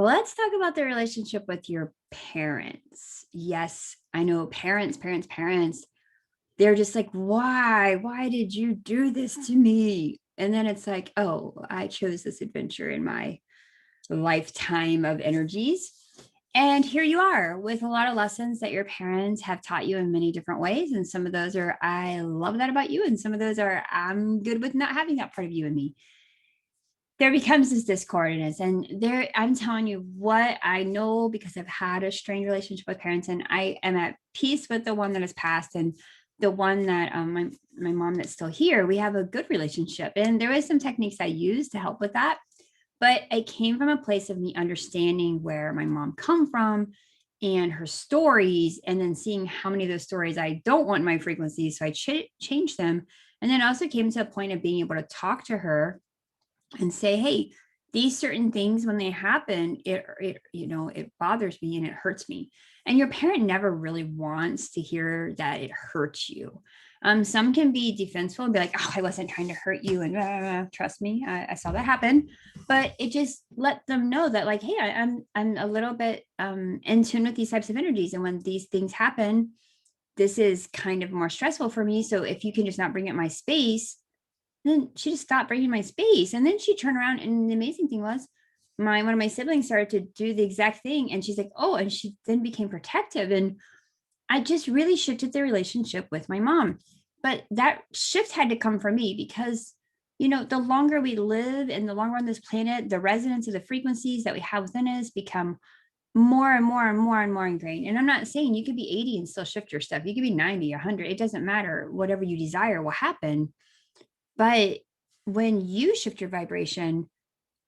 Let's talk about the relationship with your parents. Yes, I know parents, they're just like, why? Why did you do this to me? And then it's like, oh, I chose this adventure in my lifetime of energies. And here you are with a lot of lessons that your parents have taught you in many different ways. And some of those are, I love that about you. And some of those are, I'm good with not having that part of you in me. There becomes this discordance, and there I'm telling you what I know because I've had a strained relationship with parents, and I am at peace with the one that has passed, and the one that my mom that's still here, we have a good relationship. And there was some techniques I used to help with that, but it came from a place of me understanding where my mom come from and her stories, and then seeing how many of those stories I don't want in my frequencies, so I changed them. And then also came to a point of being able to talk to her and say, hey, these certain things, when they happen, it bothers me and it hurts me. And your parent never really wants to hear that it hurts you. Some can be defensive and be like, oh, I wasn't trying to hurt you, and trust me, I saw that happen. But it just let them know that, like, hey, I'm a little bit in tune with these types of energies, and when these things happen, this is kind of more stressful for me. So if you can just not bring it my space, then she just stopped bringing my space. And then she turned around, and the amazing thing was, my one of my siblings started to do the exact thing, and she's like, oh, and she then became protective. And I just really shifted the relationship with my mom. But that shift had to come from me because, the longer we live and the longer on this planet, the resonance of the frequencies that we have within us become more and more and more and more ingrained. And I'm not saying you could be 80 and still shift your stuff. You could be 90, 100. It doesn't matter. Whatever you desire will happen. But when you shift your vibration,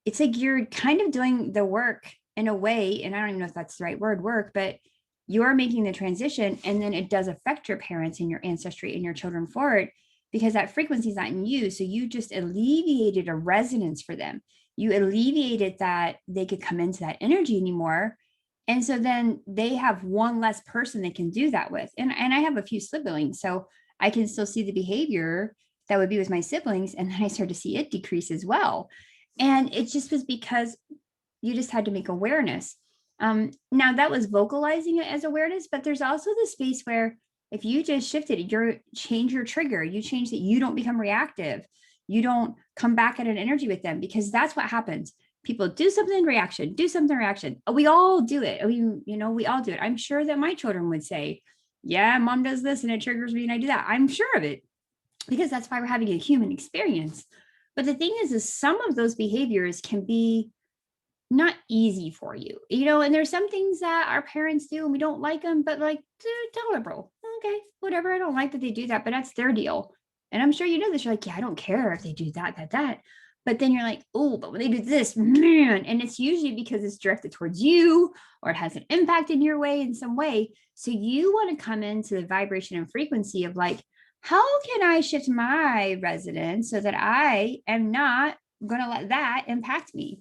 it's like you're kind of doing the work in a way. And I don't even know if that's the right word, work, but you're making the transition. And then it does affect your parents and your ancestry and your children for it, because that frequency is not in you. So you just alleviated a resonance for them. You alleviated that they could come into that energy anymore. And so then they have one less person they can do that with. And I have a few siblings, so I can still see the behavior that would be with my siblings. And then I started to see it decrease as well. And it just was because you just had to make awareness. Now that was vocalizing it as awareness, but there's also the space where if you just shifted, change your trigger, you change that, you don't become reactive. You don't come back at an energy with them, because that's what happens. People do something reaction, do something reaction. We all do it. We all do it. I'm sure that my children would say, yeah, mom does this and it triggers me and I do that. I'm sure of it, because that's why we're having a human experience. But the thing is some of those behaviors can be not easy for you, and there's some things that our parents do and we don't like them, but like, they're tolerable. Okay, whatever. I don't like that they do that, but that's their deal. And I'm sure you know this. You're like, yeah, I don't care if they do that. But then you're like, oh, but when they do this, man, and it's usually because it's directed towards you, or it has an impact in your way in some way. So you want to come into the vibration and frequency of like, how can I shift my resonance so that I am not going to let that impact me?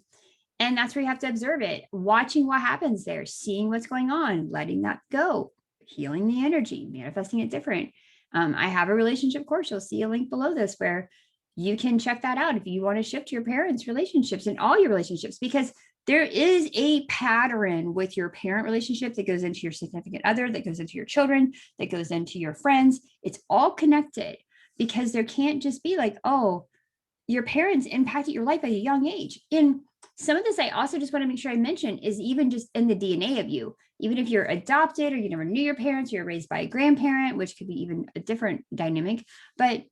And that's where you have to observe it, watching what happens there, seeing what's going on, letting that go, healing the energy, manifesting it different. I have a relationship course. You'll see a link below this where you can check that out if you want to shift your parents' relationships and all your relationships, because there is a pattern with your parent relationship that goes into your significant other, that goes into your children, that goes into your friends. It's all connected, because there can't just be like, oh, your parents impacted your life at a young age. In some of this, I also just want to make sure I mention is even just in the DNA of you. Even if you're adopted or you never knew your parents, you're raised by a grandparent, which could be even a different dynamic. But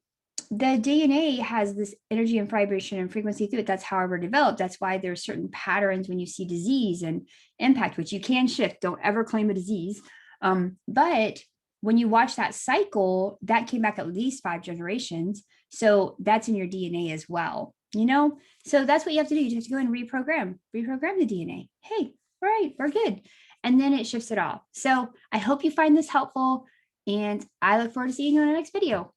the DNA has this energy and vibration and frequency through it. That's how we're developed. That's why there's certain patterns when you see disease and impact, which you can shift. Don't ever claim a disease. But when you watch that cycle, that came back at least 5 generations. So that's in your DNA as well. So that's what you have to do. You have to go and reprogram the DNA. Hey, right, we're good. And then it shifts it off. So I hope you find this helpful, and I look forward to seeing you in the next video.